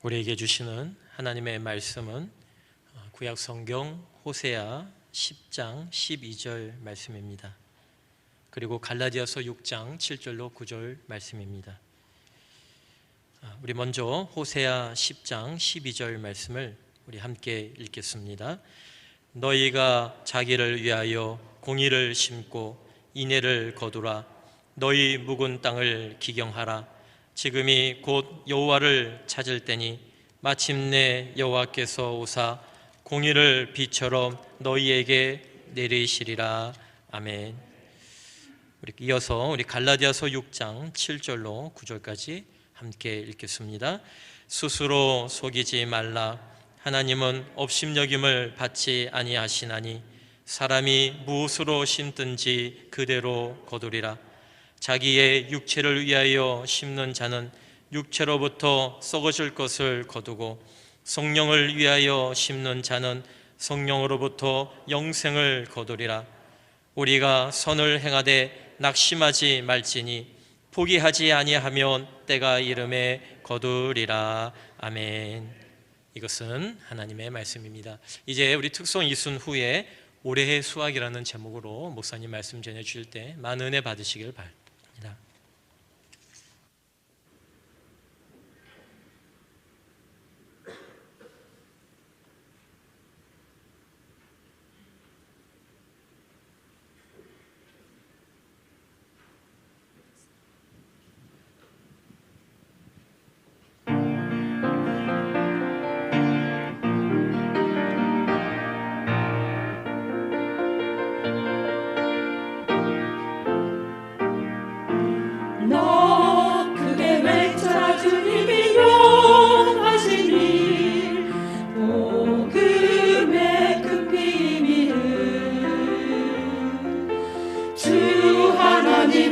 우리에게 주시는 하나님의 말씀은 구약 성경 호세아 10장 12절 말씀입니다. 그리고 갈라디아서 6장 7절로 9절 말씀입니다. 우리 먼저 호세아 10장 12절 말씀을 우리 함께 읽겠습니다. 너희가 자기를 위하여 공의를 심고 인애를 거두라. 너희 묵은 땅을 기경하라. 지금이 곧 여호와를 찾을 때니 마침내 여호와께서 오사 공의를 비처럼 너희에게 내리시리라. 아멘. 이어서 우리 갈라디아서 6장 7절로 9절까지 함께 읽겠습니다. 스스로 속이지 말라. 하나님은 업심여김을 받지 아니하시나니 사람이 무엇으로 심든지 그대로 거두리라. 자기의 육체를 위하여 심는 자는 육체로부터 썩어질 것을 거두고 성령을 위하여 심는 자는 성령으로부터 영생을 거두리라. 우리가 선을 행하되 낙심하지 말지니 포기하지 아니하면 때가 이름에 거두리라. 아멘. 이것은 하나님의 말씀입니다. 이제 우리 특송 이순 후에 올해의 수확이라는 제목으로 목사님 말씀 전해주실 때 많은 은혜 받으시길 바랍니다.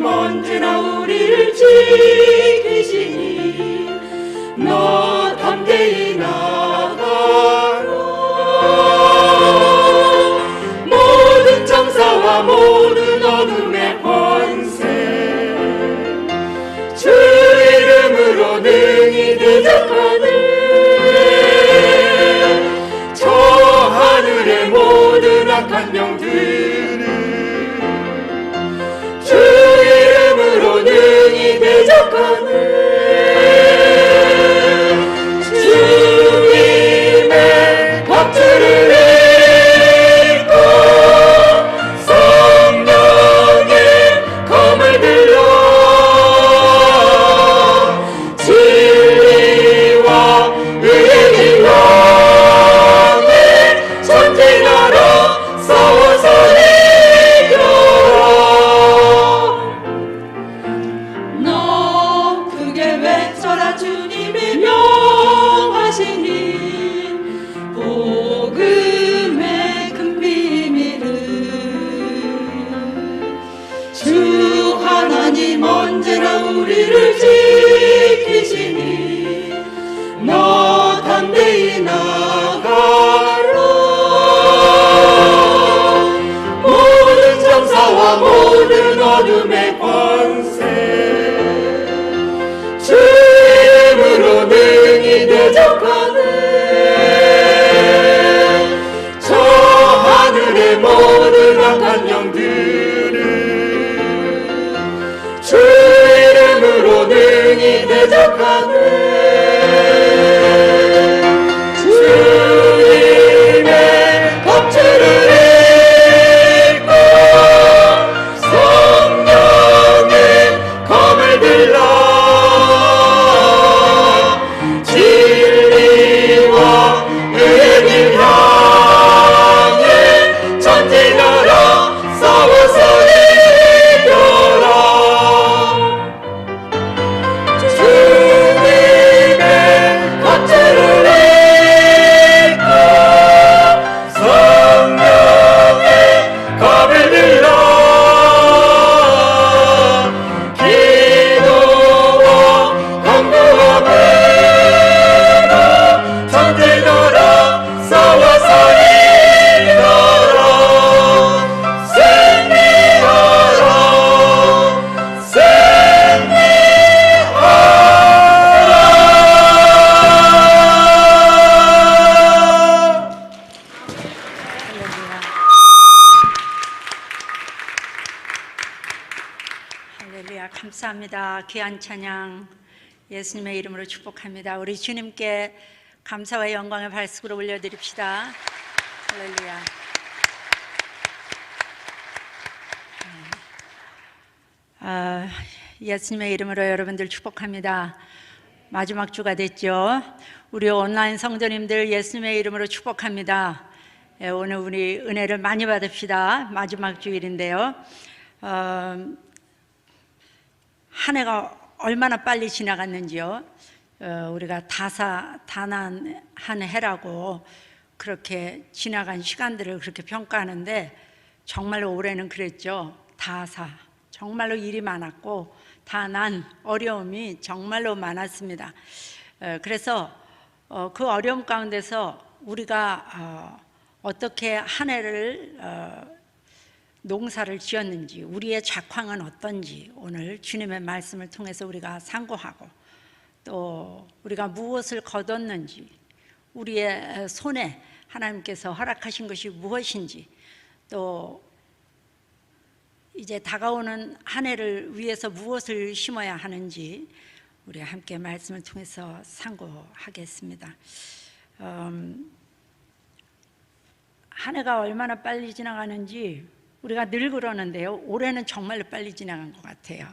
언제나 우리를 지키시니 너 담대히 나가라. 모든 정사와 모든 어둠의 권세 주 이름으로 능히 대적하네. 저 하늘의 모든 악한 영들을 능히 대적하네. 주님의 법주를 읽고 성령의 검을 들어 진리와 의의 길 향해 전쟁하러 싸워서 주님이 명하시니 복음의 큰 비밀을 주 하나님 언제나 우리를 지키시니 너 담대히 나가라. 모든 정사와 모든 어둠의 권세 주님으로 능히 대적하네. 저 하늘의 모든 악한 영들을 주 이름으로 능히 대적하네. 주님의 법주를 읽고 성령의 검을 들라 진리 감사합니다. 귀한 찬양 예수님의 이름으로 축복합니다. 우리 주님께 감사와 영광의 발수로 올려드립시다. 할렐루야. 예수님의 이름으로 여러분들 축복합니다. 마지막 주가 됐죠. 우리 온라인 성도님들 예수님의 이름으로 축복합니다. 오늘 우리 은혜를 많이 받읍시다. 마지막 주일인데요. 한 해가 얼마나 빨리 지나갔는지요. 우리가 다난 한 해라고 그렇게 지나간 시간들을 그렇게 평가하는데 정말로 올해는 그랬죠. 정말로 일이 많았고 다난 어려움이 정말로 많았습니다. 그래서 그 어려움 가운데서 우리가 어떻게 한 해를 농사를 지었는지, 우리의 작황은 어떤지 오늘 주님의 말씀을 통해서 우리가 상고하고, 또 우리가 무엇을 거뒀는지, 우리의 손에 하나님께서 허락하신 것이 무엇인지, 또 이제 다가오는 한 해를 위해서 무엇을 심어야 하는지 우리 함께 말씀을 통해서 상고하겠습니다. 한 해가 얼마나 빨리 지나가는지 우리가 늘 그러는데요, 올해는 정말로 빨리 지나간 것 같아요.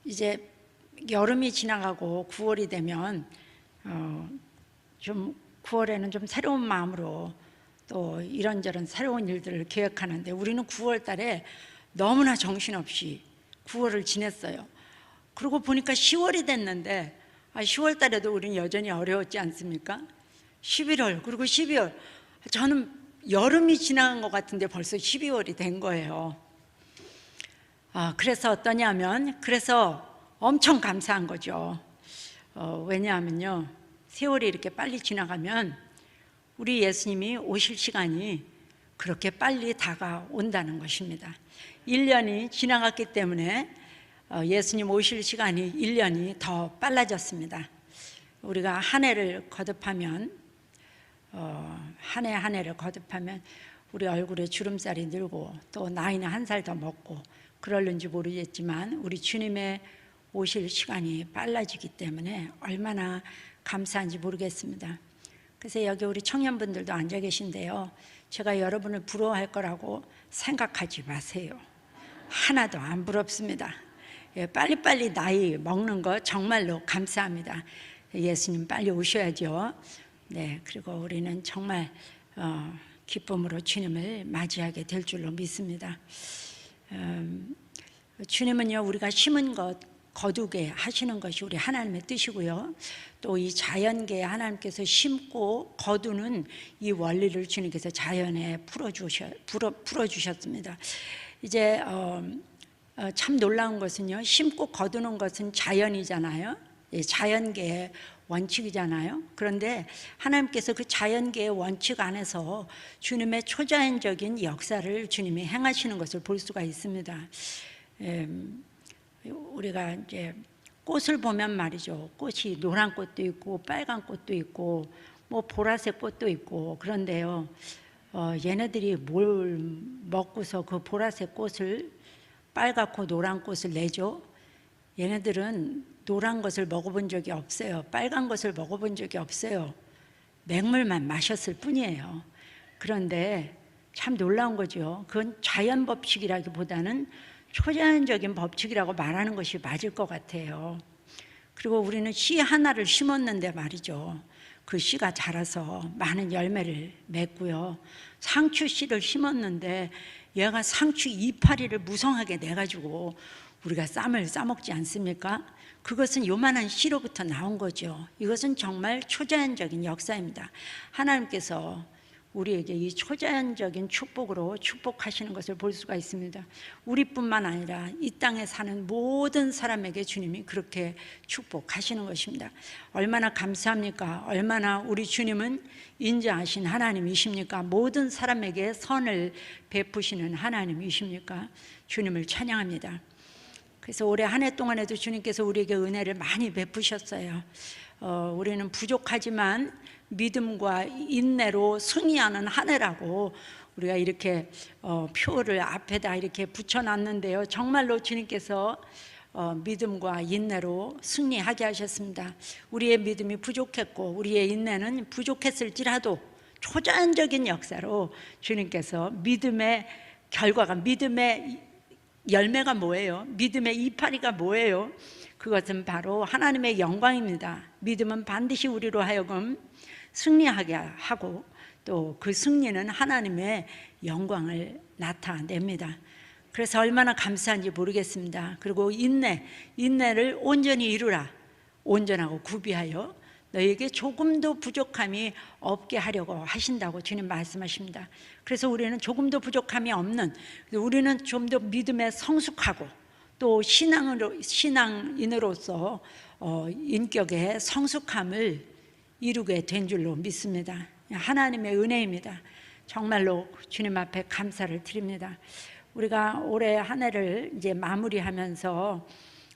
이제 여름이 지나가고 9월이 되면 좀 9월에는 좀 새로운 마음으로 또 이런저런 새로운 일들을 계획하는데, 우리는 9월 달에 너무나 정신없이 9월을 지냈어요. 그러고 보니까 10월이 됐는데 10월 달에도 우리는 여전히 어려웠지 않습니까? 11월, 그리고 12월, 저는 여름이 지나간 것 같은데 벌써 12월이 된 거예요. 그래서 어떠냐면, 그래서 엄청 감사한 거죠. 왜냐하면요, 세월이 이렇게 빨리 지나가면 우리 예수님이 오실 시간이 그렇게 빨리 다가온다는 것입니다. 1년이 지나갔기 때문에 예수님 오실 시간이 1년이 더 빨라졌습니다. 우리가 한 해를 거듭하면, 한 해 한 해를 거듭하면 우리 얼굴에 주름살이 늘고 또 나이는 한 살 더 먹고 그럴는지 모르겠지만, 우리 주님의 오실 시간이 빨라지기 때문에 얼마나 감사한지 모르겠습니다. 그래서 여기 우리 청년분들도 앉아 계신데요, 제가 여러분을 부러워할 거라고 생각하지 마세요. 하나도 안 부럽습니다. 빨리빨리 나이 먹는 거 정말로 감사합니다. 예수님 빨리 오셔야죠. 네, 그리고 우리는 정말 기쁨으로 주님을 맞이하게 될 줄로 믿습니다. 주님은요, 우리가 심은 것 거두게 하시는 것이 우리 하나님의 뜻이고요, 또 이 자연계에 하나님께서 심고 거두는 이 원리를 주님께서 자연에 풀어주셨습니다. 이제 참 놀라운 것은요, 심고 거두는 것은 자연이잖아요. 자연계의 원칙이잖아요. 그런데 하나님께서 그 자연계의 원칙 안에서 주님의 초자연적인 역사를 주님이 행하시는 것을 볼 수가 있습니다. 우리가 이제 꽃을 보면 말이죠, 꽃이 노란 꽃도 있고 빨간 꽃도 있고 뭐 보라색 꽃도 있고, 그런데요, 얘네들이 뭘 먹고서 그 보라색 꽃을 빨갛고 노란 꽃을 내죠? 얘네들은 노란 것을 먹어본 적이 없어요. 빨간 것을 먹어본 적이 없어요. 맹물만 마셨을 뿐이에요. 그런데 참 놀라운 거죠. 그건 자연 법칙이라기보다는 초자연적인 법칙이라고 말하는 것이 맞을 것 같아요. 그리고 우리는 씨 하나를 심었는데 말이죠, 그 씨가 자라서 많은 열매를 맺고요, 상추 씨를 심었는데 얘가 상추 이파리를 무성하게 내가지고 우리가 쌈을 싸먹지 않습니까? 그것은 요만한 씨로부터 나온 거죠. 이것은 정말 초자연적인 역사입니다. 하나님께서 우리에게 이 초자연적인 축복으로 축복하시는 것을 볼 수가 있습니다. 우리뿐만 아니라 이 땅에 사는 모든 사람에게 주님이 그렇게 축복하시는 것입니다. 얼마나 감사합니까? 얼마나 우리 주님은 인자하신 하나님이십니까? 모든 사람에게 선을 베푸시는 하나님이십니까? 주님을 찬양합니다. 그래서 올해 한 해 동안에도 주님께서 우리에게 은혜를 많이 베푸셨어요. 우리는 부족하지만 믿음과 인내로 승리하는 한 해라고 우리가 이렇게 표를 앞에다 이렇게 붙여놨는데요. 정말로 주님께서 믿음과 인내로 승리하게 하셨습니다. 우리의 믿음이 부족했고 우리의 인내는 부족했을지라도 초자연적인 역사로 주님께서 믿음의 결과가, 믿음의 열매가 뭐예요? 믿음의 이파리가 뭐예요? 그것은 바로 하나님의 영광입니다. 믿음은 반드시 우리로 하여금 승리하게 하고 또 그 승리는 하나님의 영광을 나타냅니다. 그래서 얼마나 감사한지 모르겠습니다. 그리고 인내를 온전히 이루라. 온전하고 구비하여 너에게 조금도 부족함이 없게 하려고 하신다고 주님 말씀하십니다. 그래서 우리는 조금도 부족함이 없는, 우리는 좀 더 믿음에 성숙하고 또 신앙인으로서 인격의 성숙함을 이루게 된 줄로 믿습니다. 하나님의 은혜입니다. 정말로 주님 앞에 감사를 드립니다. 우리가 올해 한 해를 이제 마무리하면서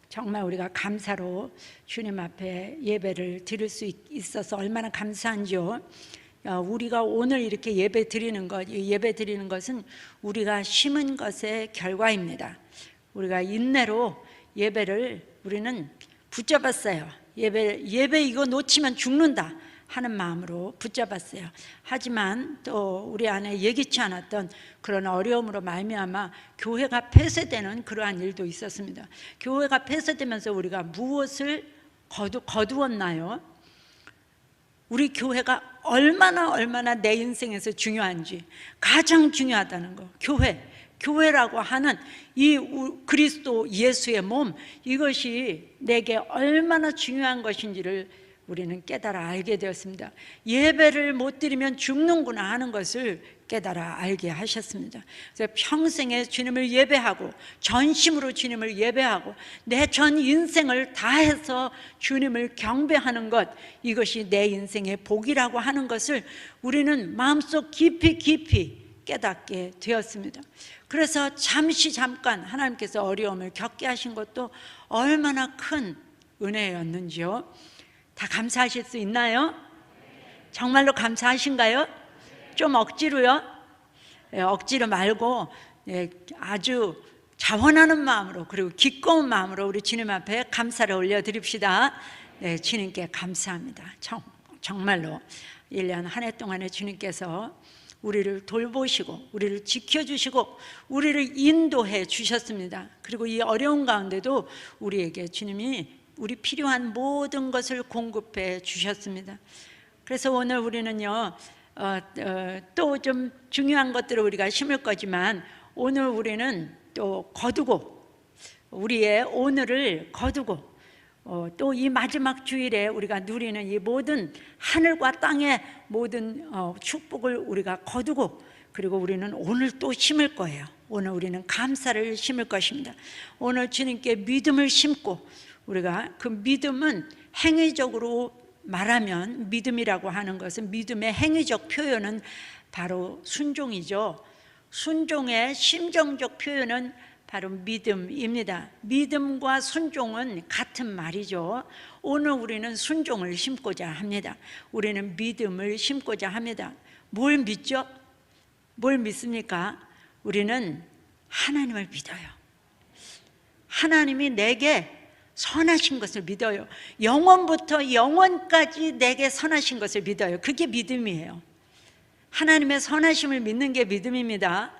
정말 우리가 감사로 주님 앞에 예배를 드릴 수 있어서 얼마나 감사한지요. 우리가 오늘 이렇게 예배 드리는 것은 우리가 심은 것의 결과입니다. 우리가 인내로 예배를 우리는 붙잡았어요. 예배 이거 놓치면 죽는다 하는 마음으로 붙잡았어요. 하지만 또 우리 안에 예기치 않았던 그런 어려움으로 말미암아 교회가 폐쇄되는 그러한 일도 있었습니다. 교회가 폐쇄되면서 우리가 무엇을 거두었나요? 우리 교회가 얼마나 내 인생에서 중요한지, 가장 중요하다는 거, 교회라고 하는 이 그리스도 예수의 몸, 이것이 내게 얼마나 중요한 것인지를 우리는 깨달아 알게 되었습니다. 예배를 못 드리면 죽는구나 하는 것을 깨달아 알게 하셨습니다. 그래서 평생에 주님을 예배하고 전심으로 주님을 예배하고 내 전 인생을 다해서 주님을 경배하는 것, 이것이 내 인생의 복이라고 하는 것을 우리는 마음속 깊이 깨닫게 되었습니다. 그래서 잠깐 하나님께서 어려움을 겪게 하신 것도 얼마나 큰 은혜였는지요. 다 감사하실 수 있나요? 정말로 감사하신가요? 좀 억지로요? 억지로 말고 아주 자원하는 마음으로, 그리고 기꺼운 마음으로 우리 주님 앞에 감사를 올려드립시다. 주님께 감사합니다. 정말로 1년 한 해 동안에 주님께서 우리를 돌보시고 우리를 지켜주시고 우리를 인도해 주셨습니다. 그리고 이 어려운 가운데도 우리에게 주님이 우리 필요한 모든 것을 공급해 주셨습니다. 그래서 오늘 우리는요, 또 좀 중요한 것들을 우리가 심을 거지만 오늘 우리는 또 거두고, 우리의 오늘을 거두고 또 이 마지막 주일에 우리가 누리는 이 모든 하늘과 땅의 모든 축복을 우리가 거두고, 그리고 우리는 오늘 또 심을 거예요. 오늘 우리는 감사를 심을 것입니다. 오늘 주님께 믿음을 심고, 우리가 그 믿음은 행위적으로 말하면, 믿음이라고 하는 것은, 믿음의 행위적 표현은 바로 순종이죠. 순종의 심정적 표현은 바로 믿음입니다. 믿음과 순종은 같은 말이죠. 오늘 우리는 순종을 심고자 합니다. 우리는 믿음을 심고자 합니다. 뭘 믿죠? 뭘 믿습니까? 우리는 하나님을 믿어요. 하나님이 내게 선하신 것을 믿어요. 영원부터 영원까지 내게 선하신 것을 믿어요. 그게 믿음이에요. 하나님의 선하심을 믿는 게 믿음입니다.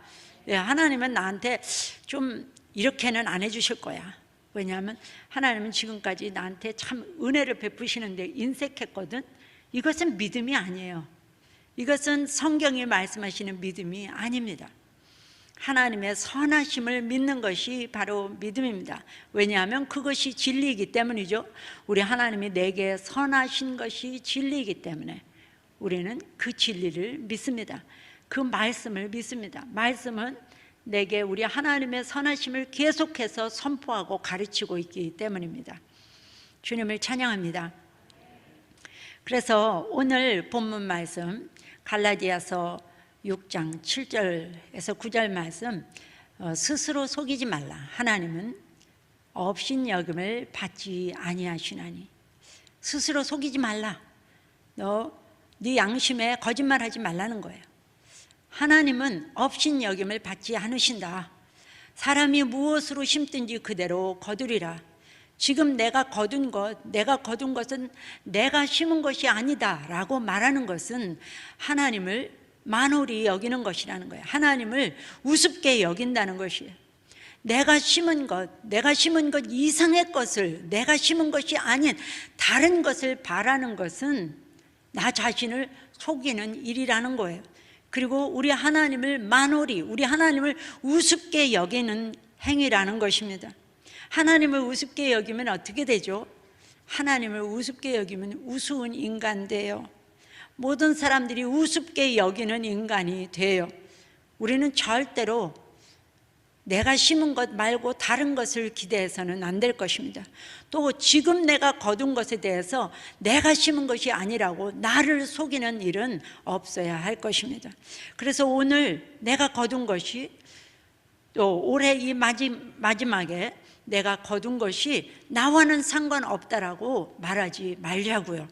하나님은 나한테 좀 이렇게는 안 해주실 거야. 왜냐하면 하나님은 지금까지 나한테 참 은혜를 베푸시는데 인색했거든. 이것은 믿음이 아니에요. 이것은 성경이 말씀하시는 믿음이 아닙니다. 하나님의 선하심을 믿는 것이 바로 믿음입니다. 왜냐하면 그것이 진리이기 때문이죠. 우리 하나님이 내게 선하신 것이 진리이기 때문에 우리는 그 진리를 믿습니다. 그 말씀을 믿습니다. 말씀은 내게 우리 하나님의 선하심을 계속해서 선포하고 가르치고 있기 때문입니다. 주님을 찬양합니다. 그래서 오늘 본문 말씀 갈라디아서 6장 7절에서 9절 말씀, 스스로 속이지 말라. 하나님은 업신여김을 받지 아니하시나니. 스스로 속이지 말라. 네 양심에 거짓말하지 말라는 거예요. 하나님은 업신여김을 받지 않으신다. 사람이 무엇으로 심든지 그대로 거두리라. 지금 내가 거둔 것은 내가 심은 것이 아니다 라고 말하는 것은 하나님을 만홀히 여기는 것이라는 거예요. 하나님을 우습게 여긴다는 것이에요. 내가 심은 것 이상의 것을, 내가 심은 것이 아닌 다른 것을 바라는 것은 나 자신을 속이는 일이라는 거예요. 그리고 우리 하나님을 만홀히, 우리 하나님을 우습게 여기는 행위라는 것입니다. 하나님을 우습게 여기면 어떻게 되죠? 하나님을 우습게 여기면 우스운 인간 돼요. 모든 사람들이 우습게 여기는 인간이 돼요. 우리는 절대로 내가 심은 것 말고 다른 것을 기대해서는 안 될 것입니다. 또 지금 내가 거둔 것에 대해서 내가 심은 것이 아니라고 나를 속이는 일은 없어야 할 것입니다. 그래서 오늘 내가 거둔 것이, 또 올해 이 마지막에 내가 거둔 것이 나와는 상관없다라고 말하지 말자고요.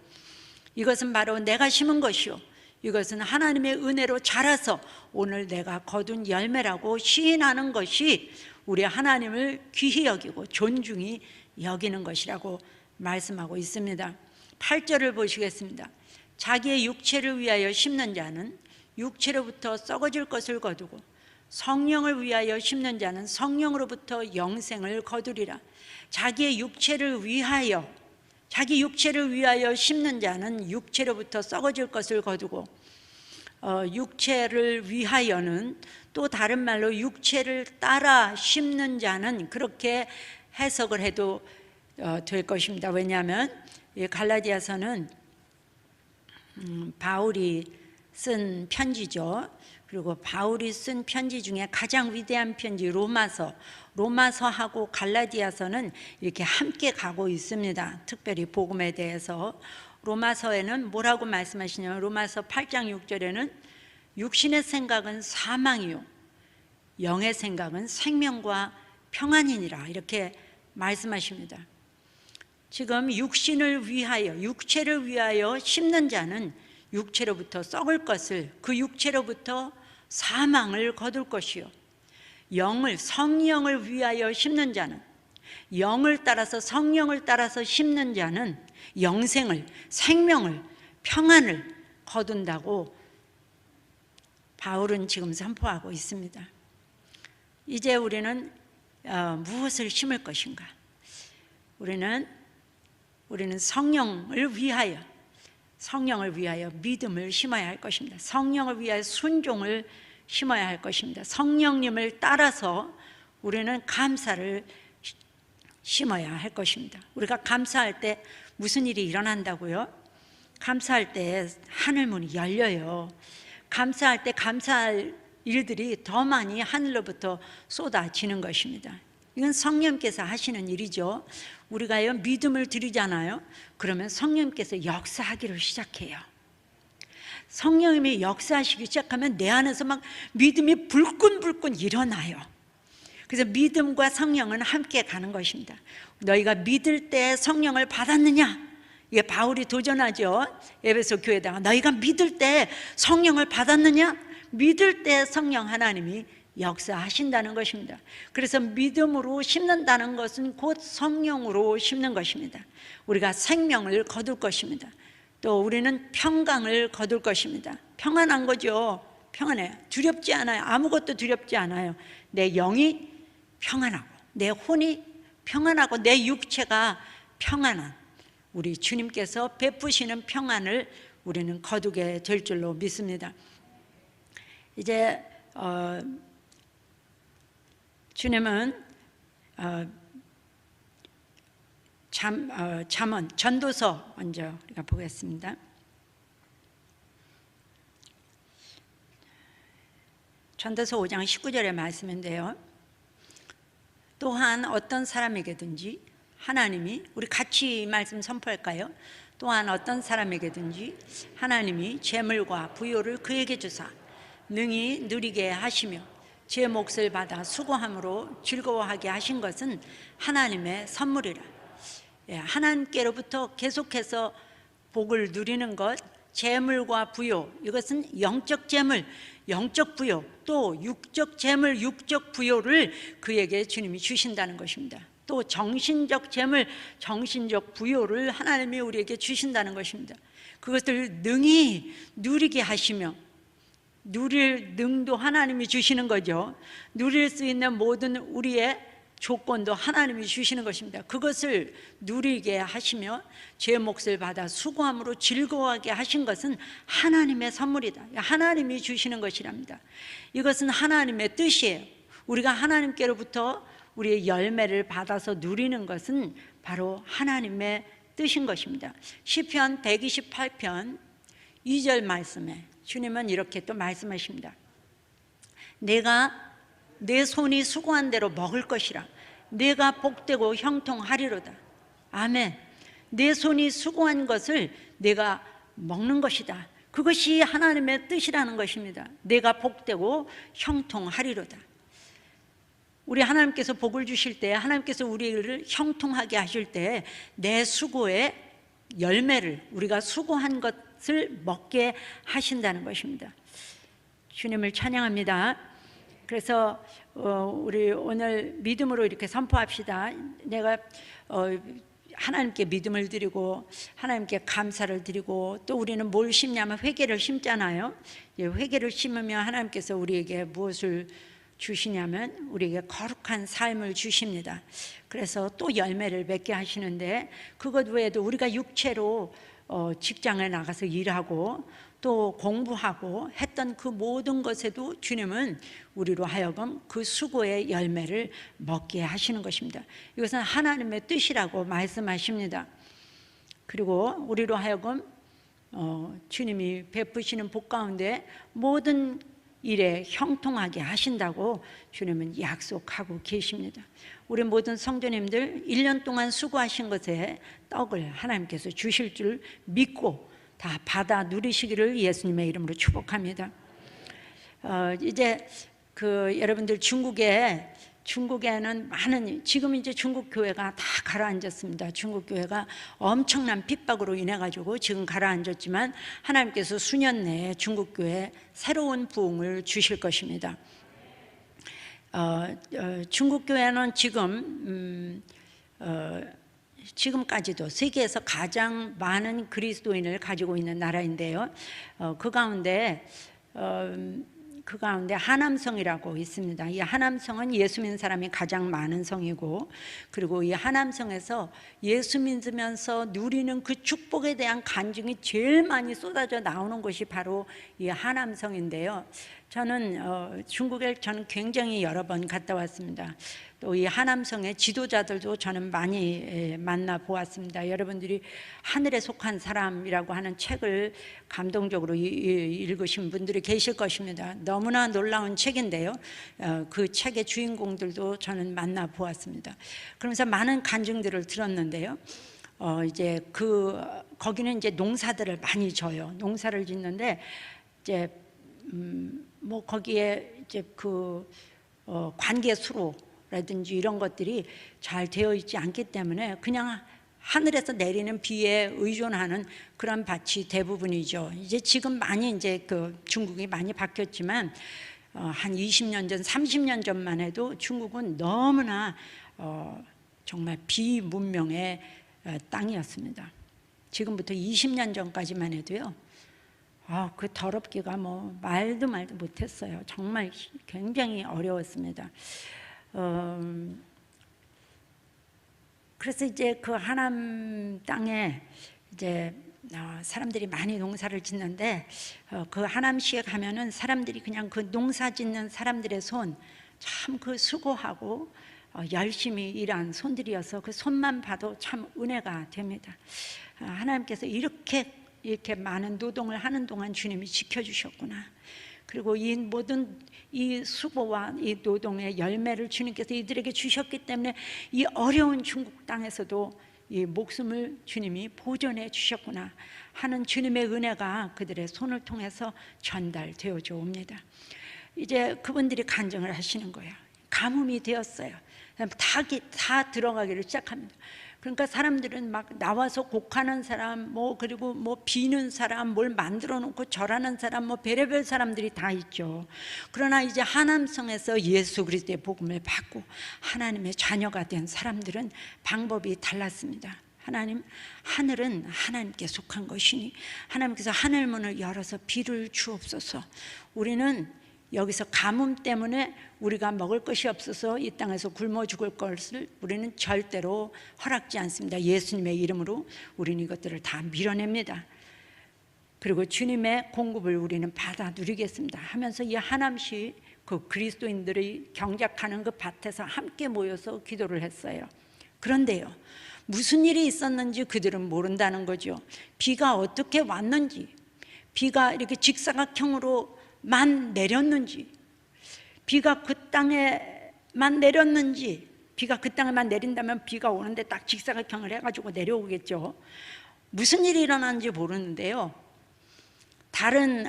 이것은 바로 내가 심은 것이요, 이것은 하나님의 은혜로 자라서 오늘 내가 거둔 열매라고 시인하는 것이 우리 하나님을 귀히 여기고 존중히 여기는 것이라고 말씀하고 있습니다. 8절을 보시겠습니다. 자기의 육체를 위하여 심는 자는 육체로부터 썩어질 것을 거두고 성령을 위하여 심는 자는 성령으로부터 영생을 거두리라. 자기 육체를 위하여 심는 자는 육체로부터 썩어질 것을 거두고, 육체를 위하여는 또 다른 말로 육체를 따라 심는 자는, 그렇게 해석을 해도 될 것입니다. 왜냐하면 갈라디아서는 바울이 쓴 편지죠. 그리고 바울이 쓴 편지 중에 가장 위대한 편지 로마서하고 갈라디아서는 이렇게 함께 가고 있습니다. 특별히 복음에 대해서 로마서에는 뭐라고 말씀하시냐면, 로마서 8장 6절에는 육신의 생각은 사망이요 영의 생각은 생명과 평안이니라, 이렇게 말씀하십니다. 지금 육체를 위하여 심는 자는 육체로부터 썩을 것을, 그 육체로부터 사망을 거둘 것이요, 성령을 위하여 심는 자는, 성령을 따라서 심는 자는 영생을, 생명을, 평안을 거둔다고 바울은 지금 선포하고 있습니다. 이제 우리는 무엇을 심을 것인가? 우리는 성령을 위하여 믿음을 심어야 할 것입니다. 성령을 위하여 순종을 심어야 할 것입니다. 성령님을 따라서 우리는 감사를 심어야 할 것입니다. 우리가 감사할 때 무슨 일이 일어난다고요? 감사할 때 하늘문이 열려요. 감사할 때 감사할 일들이 더 많이 하늘로부터 쏟아지는 것입니다. 이건 성령께서 하시는 일이죠. 우리가요 믿음을 드리잖아요. 그러면 성령께서 역사하기를 시작해요. 성령님이 역사하시기 시작하면 내 안에서 막 믿음이 불끈불끈 일어나요. 그래서 믿음과 성령은 함께 가는 것입니다. 너희가 믿을 때 성령을 받았느냐? 이게 바울이 도전하죠. 에베소 교회다가 너희가 믿을 때 성령을 받았느냐? 믿을 때 성령 하나님이 역사하신다는 것입니다. 그래서 믿음으로 심는다는 것은 곧 성령으로 심는 것입니다. 우리가 생명을 거둘 것입니다. 또 우리는 평강을 거둘 것입니다. 평안한 거죠. 평안해요. 두렵지 않아요. 아무것도 두렵지 않아요. 내 영이 평안하고 내 혼이 평안하고 내 육체가 평안한 우리 주님께서 베푸시는 평안을 우리는 거두게 될 줄로 믿습니다. 이제 주님은 잠언 전도서 먼저 우리가 보겠습니다. 전도서 5장 19절의 말씀인데요. 또한 어떤 사람에게든지 하나님이, 우리 같이 이 말씀 선포할까요? 또한 어떤 사람에게든지 하나님이 재물과 부요를 그에게 주사 능히 누리게 하시며 제 몫을 받아 수고함으로 즐거워하게 하신 것은 하나님의 선물이라. 하나님께로부터 계속해서 복을 누리는 것, 재물과 부요, 이것은 영적 재물, 영적 부요, 또 육적 재물, 육적 부요를 그에게 주님이 주신다는 것입니다. 또 정신적 재물, 정신적 부요를 하나님이 우리에게 주신다는 것입니다. 그것을 능히 누리게 하시며, 누릴 능도 하나님이 주시는 거죠. 누릴 수 있는 모든 우리의 조건도 하나님이 주시는 것입니다. 그것을 누리게 하시며 제 몫을 받아 수고함으로 즐거워하게 하신 것은 하나님의 선물이다. 하나님이 주시는 것이랍니다. 이것은 하나님의 뜻이에요. 우리가 하나님께로부터 우리의 열매를 받아서 누리는 것은 바로 하나님의 뜻인 것입니다. 시편 128편 2절 말씀에 주님은 이렇게 또 말씀하십니다. 내가 내 손이 수고한 대로 먹을 것이라. 내가 복되고 형통하리로다. 아멘. 내 손이 수고한 것을 내가 먹는 것이다. 그것이 하나님의 뜻이라는 것입니다. 내가 복되고 형통하리로다. 우리 하나님께서 복을 주실 때, 하나님께서 우리를 형통하게 하실 때 내 수고의 열매를, 우리가 수고한 것을 먹게 하신다는 것입니다. 주님을 찬양합니다. 그래서 우리 오늘 믿음으로 이렇게 선포합시다. 내가 하나님께 믿음을 드리고 하나님께 감사를 드리고, 또 우리는 뭘 심냐면 회개를 심잖아요. 회개를 심으면 하나님께서 우리에게 무엇을 주시냐면 우리에게 거룩한 삶을 주십니다. 그래서 또 열매를 맺게 하시는데, 그것 외에도 우리가 육체로 직장에 나가서 일하고 또 공부하고 했던 그 모든 것에도 주님은 우리로 하여금 그 수고의 열매를 먹게 하시는 것입니다. 이것은 하나님의 뜻이라고 말씀하십니다. 그리고 우리로 하여금 주님이 베푸시는 복 가운데 모든 일에 형통하게 하신다고 주님은 약속하고 계십니다. 우리 모든 성도님들 1년 동안 수고하신 것에 떡을 하나님께서 주실 줄 믿고 다 받아 누리시기를 예수님의 이름으로 축복합니다. 이제 여러분들 중국에는 많은, 지금 이제 중국 교회가 다 가라앉았습니다. 중국 교회가 엄청난 핍박으로 인해 가지고 지금 가라앉았지만 하나님께서 수년 내에 중국 교회에 새로운 부흥을 주실 것입니다. 중국 교회는 지금까지도 세계에서 가장 많은 그리스도인을 가지고 있는 나라인데요. 그 가운데 하남성이라고 있습니다. 이 하남성은 예수 믿는 사람이 가장 많은 성이고, 그리고 이 하남성에서 예수 믿으면서 누리는 그 축복에 대한 간증이 제일 많이 쏟아져 나오는 곳이 바로 이 하남성인데요. 저는 중국에 굉장히 여러 번 갔다 왔습니다. 또 이 하남성의 지도자들도 저는 많이 만나 보았습니다. 여러분들이 하늘에 속한 사람이라고 하는 책을 감동적으로 읽으신 분들이 계실 것입니다. 너무나 놀라운 책인데요. 그 책의 주인공들도 저는 만나 보았습니다. 그러면서 많은 간증들을 들었는데요. 이제 거기는 이제 농사들을 많이 져요. 농사를 짓는데 이제 뭐 거기에 이제 관계 수로 라든지 이런 것들이 잘 되어 있지 않기 때문에 그냥 하늘에서 내리는 비에 의존하는 그런 밭이 대부분이죠. 이제 지금 많이 이제 중국이 많이 바뀌었지만 한 20년 전, 30년 전만 해도 중국은 너무나 정말 비문명의 땅이었습니다. 지금부터 20년 전까지만 해도요. 그 더럽기가 뭐 말도 못했어요. 정말 굉장히 어려웠습니다. 그래서 이제 그 하남 땅에 이제 사람들이 많이 농사를 짓는데, 그 하남시에 가면은 사람들이 그냥 그 농사 짓는 사람들의 손, 참 그 수고하고 열심히 일한 손들이어서 그 손만 봐도 참 은혜가 됩니다. 하나님께서 이렇게 많은 노동을 하는 동안 주님이 지켜주셨구나. 그리고 이 모든 이 수고와 이 노동의 열매를 주님께서 이들에게 주셨기 때문에 이 어려운 중국 땅에서도 이 목숨을 주님이 보존해 주셨구나 하는 주님의 은혜가 그들의 손을 통해서 전달되어져 옵니다. 이제 그분들이 간증을 하시는 거예요. 가뭄이 되었어요. 다 들어가기를 시작합니다. 그러니까 사람들은 막 나와서 곡하는 사람, 그리고 비는 사람, 뭘 만들어 놓고 절하는 사람, 별의별 사람들이 다 있죠. 그러나 이제 하남성에서 예수 그리스도의 복음을 받고 하나님의 자녀가 된 사람들은 방법이 달랐습니다. 하늘은 하나님께 속한 것이니 하나님께서 하늘문을 열어서 비를 주옵소서. 우리는 여기서 가뭄 때문에 우리가 먹을 것이 없어서 이 땅에서 굶어 죽을 것을 우리는 절대로 허락지 않습니다. 예수님의 이름으로 우리는 이것들을 다 밀어냅니다. 그리고 주님의 공급을 우리는 받아 누리겠습니다 하면서 이 하남시 그 그리스도인들이 경작하는 그 밭에서 함께 모여서 기도를 했어요. 그런데요, 무슨 일이 있었는지 그들은 모른다는 거죠. 비가 어떻게 왔는지, 비가 이렇게 직사각형으로만 내렸는지, 비가 그 땅에만 내렸는지, 비가 그 땅에만 내린다면 비가 오는데 딱 직사각형을 해가지고 내려오겠죠. 무슨 일이 일어났는지 모르는데요, 다른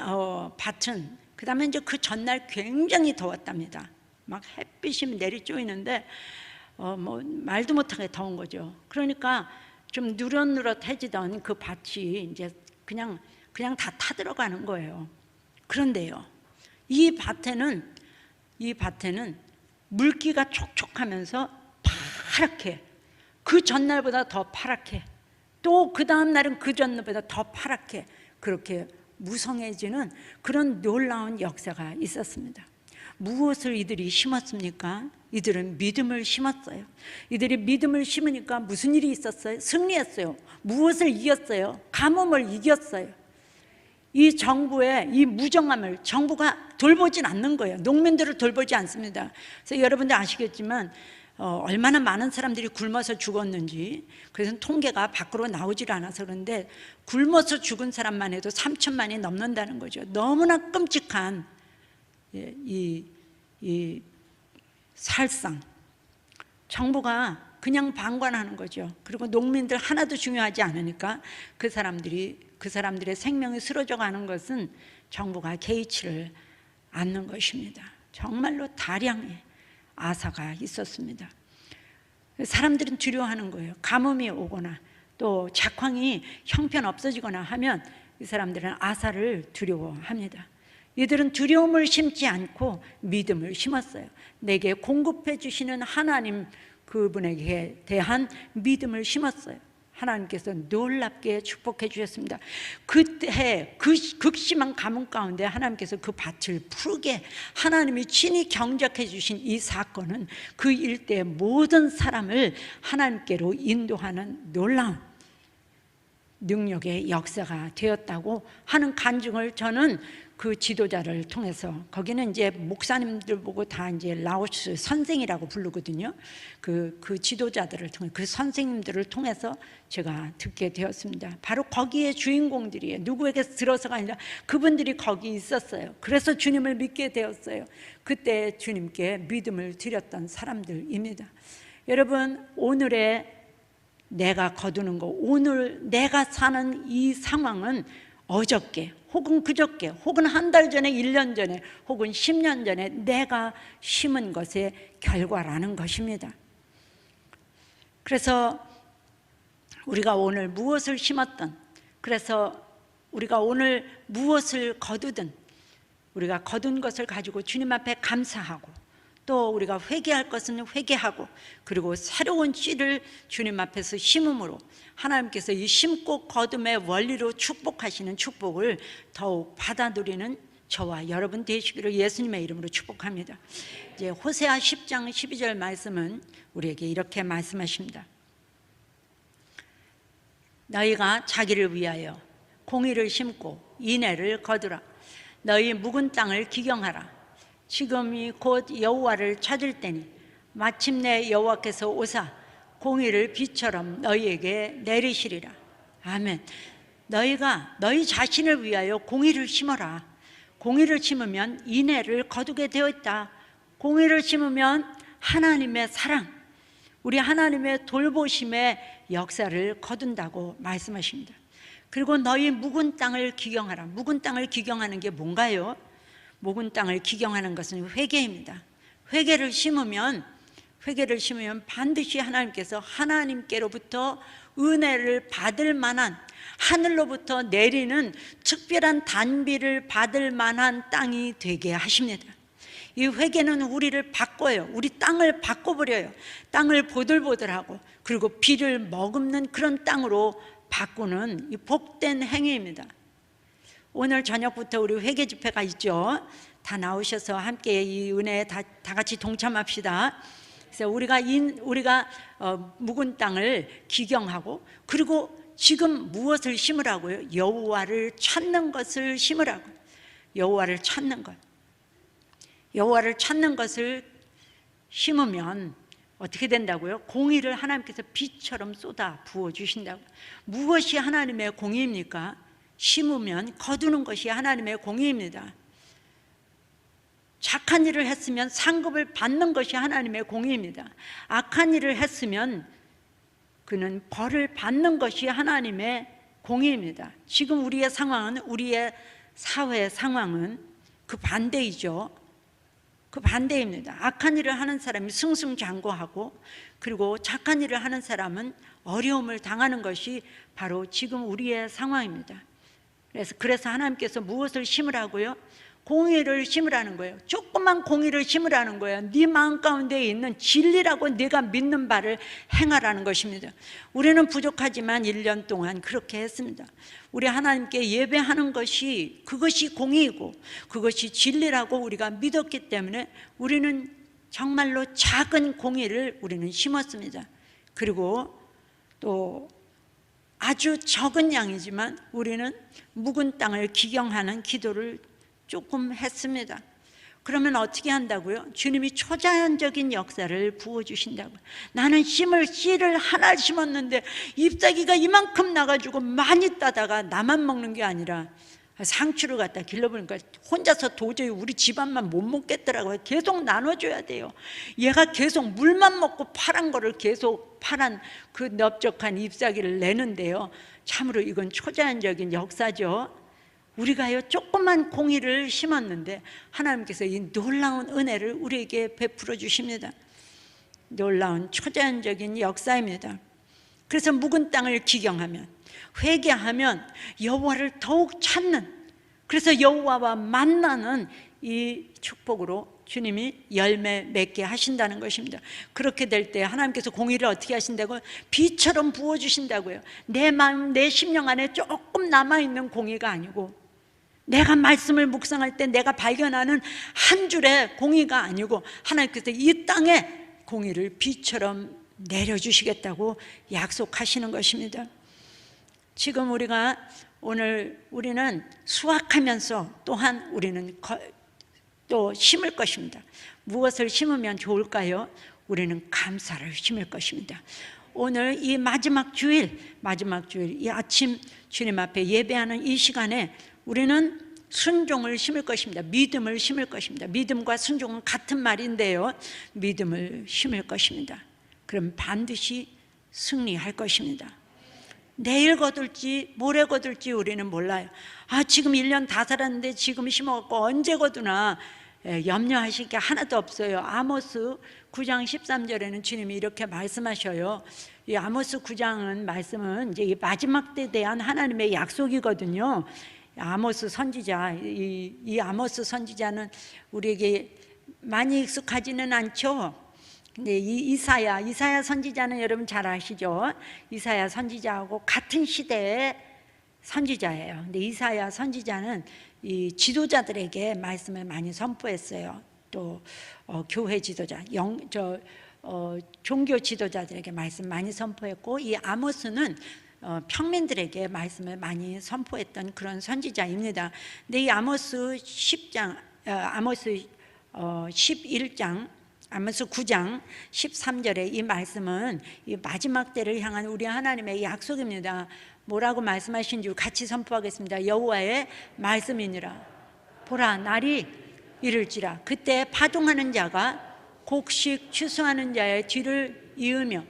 밭은 그 다음에 이제 그 전날 굉장히 더웠답니다. 막 햇빛이 내리쬐이는데 말도 못하게 더운 거죠. 그러니까 좀 누릇누릇해지던 그 밭이 이제 그냥 다 타들어가는 거예요. 그런데요, 이 밭에는 물기가 촉촉하면서 파랗게, 그 전날보다 더 파랗게, 또 그 다음 날은 그 전날보다 더 파랗게 그렇게 무성해지는 그런 놀라운 역사가 있었습니다. 무엇을 이들이 심었습니까? 이들은 믿음을 심었어요. 이들이 믿음을 심으니까 무슨 일이 있었어요? 승리했어요. 무엇을 이겼어요? 가뭄을 이겼어요. 이 정부의 이 무정함을 정부가 돌보진 않는 거예요. 농민들을 돌보지 않습니다. 그래서 여러분들 아시겠지만 얼마나 많은 사람들이 굶어서 죽었는지, 그래서 통계가 밖으로 나오질 않아서 그런데 굶어서 죽은 사람만 해도 3천만이 넘는다는 거죠. 너무나 끔찍한 이 살상. 정부가 그냥 방관하는 거죠. 그리고 농민들 하나도 중요하지 않으니까 그 사람들의 생명이 쓰러져 가는 것은 정부가 개의치를 않는 것입니다. 정말로 다량의 아사가 있었습니다. 사람들은 두려워하는 거예요. 가뭄이 오거나 또 작황이 형편없어지거나 하면 이 사람들은 아사를 두려워합니다. 이들은 두려움을 심지 않고 믿음을 심었어요. 내게 공급해 주시는 하나님, 그분에게 대한 믿음을 심었어요. 하나님께서 놀랍게 축복해 주셨습니다. 그때 그 극심한 가뭄 가운데 하나님께서 그 밭을 푸르게 하나님이 친히 경작해 주신 이 사건은 그 일대의 모든 사람을 하나님께로 인도하는 놀라운 능력의 역사가 되었다고 하는 간증을 저는 그 지도자를 통해서, 거기는 이제 목사님들 보고 다 이제 라오스 선생이라고 부르거든요. 그 지도자들을 통해, 그 선생님들을 통해서 제가 듣게 되었습니다. 바로 거기에 주인공들이에요. 누구에게 들어서가 아니라 그분들이 거기 있었어요. 그래서 주님을 믿게 되었어요. 그때 주님께 믿음을 드렸던 사람들입니다. 여러분, 오늘의 내가 거두는 거, 오늘 내가 사는 이 상황은 어저께 혹은 그저께 혹은 한 달 전에, 1년 전에 혹은 10년 전에 내가 심은 것의 결과라는 것입니다. 그래서 우리가 오늘 무엇을 심었든, 그래서 우리가 오늘 무엇을 거두든 우리가 거둔 것을 가지고 주님 앞에 감사하고, 또 우리가 회개할 것은 회개하고, 그리고 새로운 씨를 주님 앞에서 심음으로 하나님께서 이 심고 거둠의 원리로 축복하시는 축복을 더욱 받아 누리는 저와 여러분 되시기를 예수님의 이름으로 축복합니다. 이제 호세아 10장 12절 말씀은 우리에게 이렇게 말씀하십니다. 너희가 자기를 위하여 공의를 심고 인애를 거두라. 너희 묵은 땅을 기경하라. 지금이 곧 여호와를 찾을 때니 마침내 여호와께서 오사 공의를 비처럼 너희에게 내리시리라. 아멘. 너희가 너희 자신을 위하여 공의를 심어라. 공의를 심으면 인애를 거두게 되어 있다. 공의를 심으면 하나님의 사랑, 우리 하나님의 돌보심의 역사를 거둔다고 말씀하십니다. 그리고 너희 묵은 땅을 기경하라. 묵은 땅을 기경하는 게 뭔가요? 묵은 땅을 기경하는 것은 회개입니다. 회개를 심으면 회개를 심으면 반드시 하나님께서 하나님께로부터 은혜를 받을 만한, 하늘로부터 내리는 특별한 단비를 받을 만한 땅이 되게 하십니다. 이 회개는 우리를 바꿔요. 우리 땅을 바꿔버려요. 땅을 보들보들하고 그리고 비를 머금는 그런 땅으로 바꾸는 이 복된 행위입니다. 오늘 저녁부터 우리 회개 집회가 있죠. 다 나오셔서 함께 이 은혜에 다 같이 동참합시다. 그래서 우리가 묵은 땅을 기경하고, 그리고 지금 무엇을 심으라고요? 여호와를 찾는 것을 심으라고. 여호와를 찾는 것. 여호와를 찾는 것을 심으면 어떻게 된다고요? 공의를 하나님께서 비처럼 쏟아 부어 주신다고. 무엇이 하나님의 공의입니까? 심으면 거두는 것이 하나님의 공의입니다. 착한 일을 했으면 상급을 받는 것이 하나님의 공의입니다. 악한 일을 했으면 그는 벌을 받는 것이 하나님의 공의입니다. 지금 우리의 상황은, 우리의 사회 상황은 그 반대이죠. 그 반대입니다. 악한 일을 하는 사람이 승승장구하고, 그리고 착한 일을 하는 사람은 어려움을 당하는 것이 바로 지금 우리의 상황입니다. 그래서 하나님께서 무엇을 심으라고요? 공의를 심으라는 거예요. 조그만 공의를 심으라는 거예요. 네 마음 가운데 있는 진리라고 네가 믿는 바를 행하라는 것입니다. 우리는 부족하지만 1년 동안 그렇게 했습니다. 우리 하나님께 예배하는 것이, 그것이 공의이고 그것이 진리라고 우리가 믿었기 때문에 우리는 정말로 작은 공의를 우리는 심었습니다. 그리고 또 아주 적은 양이지만 우리는 묵은 땅을 기경하는 기도를 조금 했습니다. 그러면 어떻게 한다고요? 주님이 초자연적인 역사를 부어주신다고요. 나는 씨를 하나 심었는데 잎사귀가 이만큼 나가지고 많이 따다가 나만 먹는 게 아니라 상추를 갖다 길러보니까 혼자서 도저히 우리 집안만 못 먹겠더라고요. 계속 나눠줘야 돼요. 얘가 계속 물만 먹고 파란 거를 계속 파란 그 넓적한 잎사귀를 내는데요, 참으로 이건 초자연적인 역사죠. 우리가요 조그만 공의를 심었는데 하나님께서 이 놀라운 은혜를 우리에게 베풀어 주십니다. 놀라운 초자연적인 역사입니다. 그래서 묵은 땅을 기경하면, 회개하면 여호와를 더욱 찾는, 그래서 여호와와 만나는 이 축복으로 주님이 열매 맺게 하신다는 것입니다. 그렇게 될 때 하나님께서 공의를 어떻게 하신다고요? 비처럼 부어주신다고요. 내 마음, 내 심령 안에 조금 남아있는 공의가 아니고, 내가 말씀을 묵상할 때 내가 발견하는 한 줄의 공의가 아니고 하나님께서 이 땅에 공의를 비처럼 내려주시겠다고 약속하시는 것입니다. 지금 우리는 수확하면서 또한 우리는 또 심을 것입니다. 무엇을 심으면 좋을까요? 우리는 감사를 심을 것입니다. 오늘 이 마지막 주일 이 아침 주님 앞에 예배하는 이 시간에 우리는 순종을 심을 것입니다. 믿음을 심을 것입니다. 믿음과 순종은 같은 말인데요, 믿음을 심을 것입니다. 그럼 반드시 승리할 것입니다. 내일 거둘지 모레 거둘지 우리는 몰라요. 지금 1년 다 살았는데 지금 심어갖고 언제 거두나 염려하실 게 하나도 없어요. 아모스 9장 13절에는 주님이 이렇게 말씀하셔요. 이 아모스 9장은 말씀은 이제 이 마지막 때에 대한 하나님의 약속이거든요. 아모스 선지자, 이 아모스 선지자는 우리에게 많이 익숙하지는 않죠. 근데 이 이사야 선지자는 여러분 잘 아시죠? 이사야 선지자하고 같은 시대의 선지자예요. 근데 이사야 선지자는 이 지도자들에게 말씀을 많이 선포했어요. 또 교회 지도자, 종교 지도자들에게 말씀 많이 선포했고, 이 아모스는 평민들에게 말씀을 많이 선포했던 그런 선지자입니다. 근데 이 아모스 11장, 아모스 9장 13절에 이 말씀은 이 마지막 때를 향한 우리 하나님의 약속입니다. 뭐라고 말씀하신 줄 같이 선포하겠습니다. 여호와의 말씀이니라. 보라, 날이 이를지라. 그때 파종하는 자가 곡식 추수하는 자의 뒤를 이으며,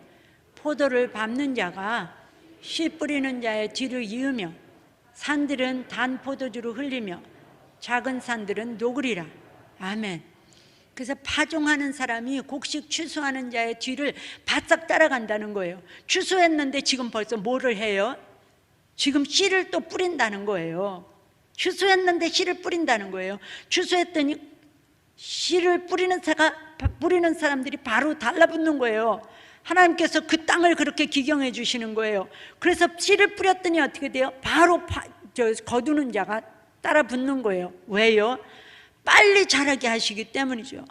포도를 밟는 자가 씨 뿌리는 자의 뒤를 이으며, 산들은 단 포도주로 흘리며 작은 산들은 녹으리라. 아멘. 그래서 파종하는 사람이 곡식 추수하는 자의 뒤를 바싹 따라간다는 거예요. 추수했는데 지금 벌써 뭐를 해요? 지금 씨를 또 뿌린다는 거예요. 추수했는데 씨를 뿌린다는 거예요. 추수했더니 씨를 뿌리는 사람들이 바로 달라붙는 거예요. 하나님께서 그 땅을 그렇게 기경해 주시는 거예요. 그래서 씨를 뿌렸더니 어떻게 돼요? 바로 거두는 자가 따라 붙는 거예요. 왜요? 빨리 자라게 하시기 때문이죠.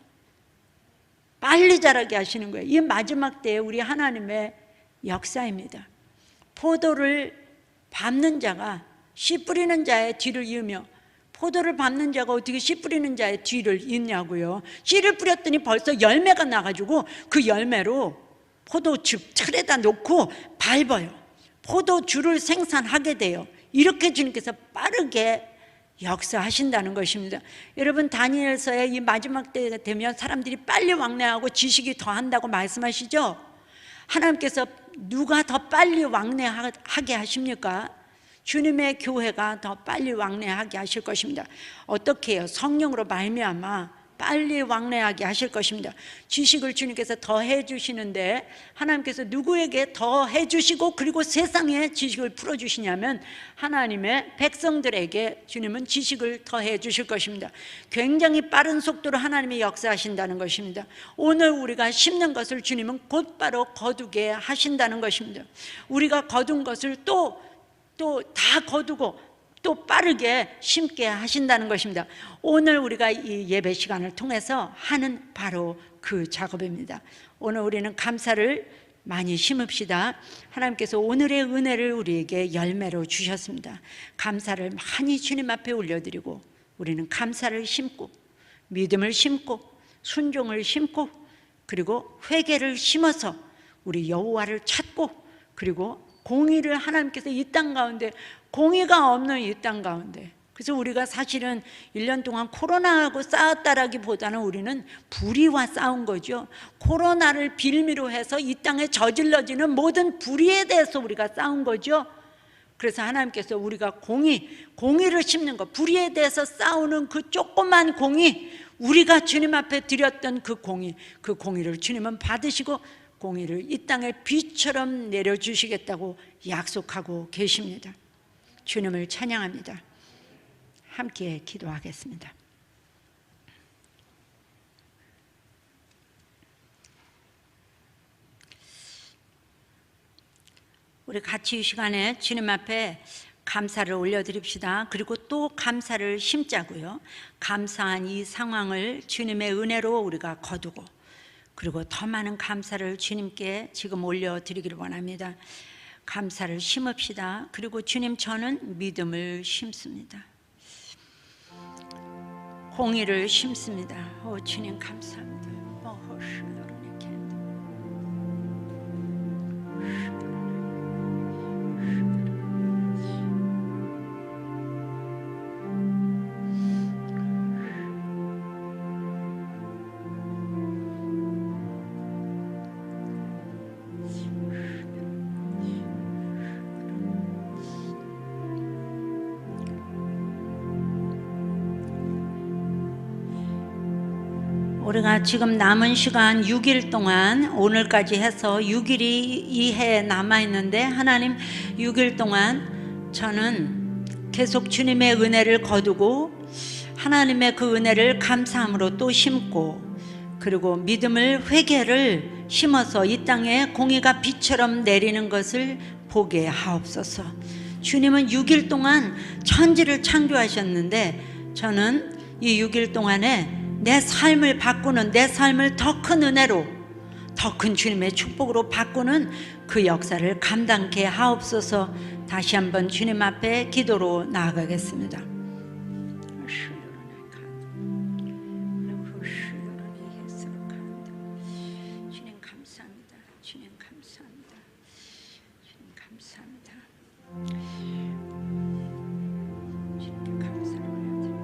빨리 자라게 하시는 거예요. 이 마지막 때에 우리 하나님의 역사입니다. 포도를 밟는 자가 씨 뿌리는 자의 뒤를 이으며, 포도를 밟는 자가 어떻게 씨 뿌리는 자의 뒤를 잇냐고요. 씨를 뿌렸더니 벌써 열매가 나가지고 그 열매로 포도주 틀에다 놓고 밟아요. 포도주를 생산하게 돼요. 이렇게 주님께서 빠르게 역사하신다는 것입니다. 여러분, 다니엘서에 이 마지막 때가 되면 사람들이 빨리 왕래하고 지식이 더한다고 말씀하시죠. 하나님께서 누가 더 빨리 왕래하게 하십니까? 주님의 교회가 더 빨리 왕래하게 하실 것입니다. 어떻게 해요? 성령으로 말미암아 빨리 왕래하게 하실 것입니다. 지식을 주님께서 더 해주시는데, 하나님께서 누구에게 더 해주시고 그리고 세상에 지식을 풀어주시냐면 하나님의 백성들에게 주님은 지식을 더 해주실 것입니다. 굉장히 빠른 속도로 하나님이 역사하신다는 것입니다. 오늘 우리가 심는 것을 주님은 곧바로 거두게 하신다는 것입니다. 우리가 거둔 것을 또 다 거두고 또 빠르게 심게 하신다는 것입니다. 오늘 우리가 이 예배 시간을 통해서 하는 바로 그 작업입니다. 오늘 우리는 감사를 많이 심읍시다. 하나님께서 오늘의 은혜를 우리에게 열매로 주셨습니다. 감사를 많이 주님 앞에 올려드리고, 우리는 감사를 심고 믿음을 심고 순종을 심고 그리고 회개를 심어서 우리 여호와를 찾고, 그리고 공의를 하나님께서 이 땅 가운데, 공의가 없는 이 땅 가운데, 그래서 우리가 사실은 1년 동안 코로나하고 싸웠다라기보다는 우리는 불의와 싸운 거죠. 코로나를 빌미로 해서 이 땅에 저질러지는 모든 불의에 대해서 우리가 싸운 거죠. 그래서 하나님께서 우리가 공의를 심는 것, 불의에 대해서 싸우는 그 조그만 공의, 우리가 주님 앞에 드렸던 그 공의를 주님은 받으시고 공의를 이 땅에 비처럼 내려주시겠다고 약속하고 계십니다. 주님을 찬양합니다. 함께 기도하겠습니다. 우리 같이 이 시간에 주님 앞에 감사를 올려드립시다. 그리고 또 감사를 심자고요. 감사한 이 상황을 주님의 은혜로 우리가 거두고, 그리고 더 많은 감사를 주님께 지금 올려드리기를 원합니다. 감사를 심읍시다. 그리고 주님, 저는 믿음을 심습니다. 공의를 심습니다. 주님 감사합니다. 우리가 지금 남은 시간 6일 동안, 오늘까지 해서 6일이 이 해에 남아있는데, 하나님 6일 동안 저는 계속 주님의 은혜를 거두고 하나님의 그 은혜를 감사함으로 또 심고, 그리고 믿음을, 회개를 심어서 이 땅에 공의가 비처럼 내리는 것을 보게 하옵소서. 주님은 6일 동안 천지를 창조하셨는데, 저는 이 6일 동안에 내 삶을 바꾸는, 내 삶을 더 큰 은혜로, 더 큰 주님의 축복으로 바꾸는 그 역사를 감당케 하옵소서. 다시 한번 주님 앞에 기도로 나아가겠습니다. 주님 감사합니다. 주님 감사합니다. 주님 감사합니다. 주님께 감사를 올려드립니다.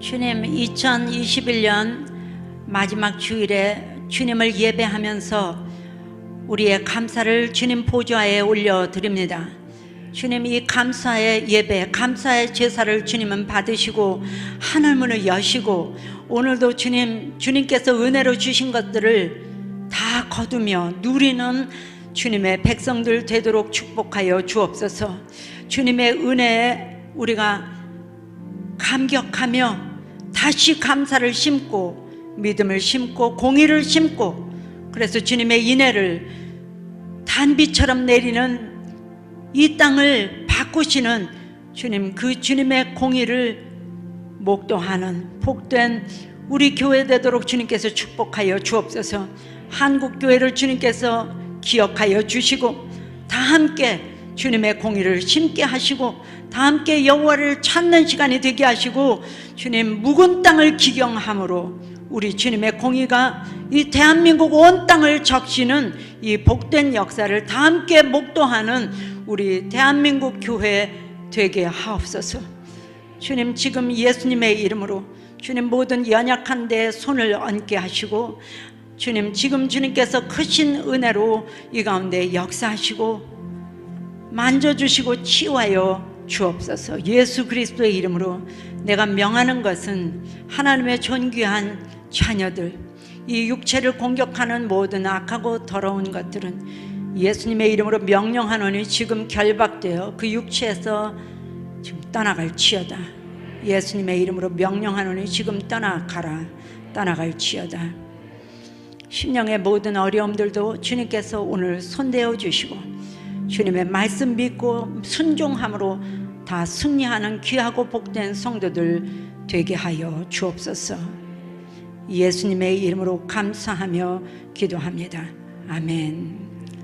주님, 2021년 마지막 주일에 주님을 예배하면서 우리의 감사를 주님 보좌에 올려드립니다. 주님, 이 감사의 예배, 감사의 제사를 주님은 받으시고 하늘문을 여시고 오늘도 주님께서 은혜로 주신 것들을 다 거두며 누리는 주님의 백성들 되도록 축복하여 주옵소서. 주님의 은혜에 우리가 감격하며 다시 감사를 심고 믿음을 심고 공의를 심고, 그래서 주님의 인애를 단비처럼 내리는 이 땅을 바꾸시는 주님, 그 주님의 공의를 목도하는 복된 우리 교회 되도록 주님께서 축복하여 주옵소서. 한국교회를 주님께서 기억하여 주시고 다 함께 주님의 공의를 심게 하시고 다 함께 여호와를 찾는 시간이 되게 하시고, 주님 묵은 땅을 기경함으로 우리 주님의 공의가 이 대한민국 온 땅을 적시는 이 복된 역사를 다 함께 목도하는 우리 대한민국 교회 되게 하옵소서. 주님, 지금 예수님의 이름으로 주님 모든 연약한 데 손을 얹게 하시고, 주님 지금 주님께서 크신 은혜로 이 가운데 역사하시고 만져주시고 치유하여 주옵소서. 예수 그리스도의 이름으로 내가 명하는 것은 하나님의 존귀한 자녀들, 이 육체를 공격하는 모든 악하고 더러운 것들은 예수님의 이름으로 명령하노니 지금 결박되어 그 육체에서 지금 떠나갈지어다. 예수님의 이름으로 명령하노니 지금 떠나갈지어다. 심령의 모든 어려움들도 주님께서 오늘 손대어 주시고 주님의 말씀 믿고 순종함으로 다 승리하는 귀하고 복된 성도들 되게 하여 주옵소서. 예수님의 이름으로 감사하며 기도합니다. 아멘.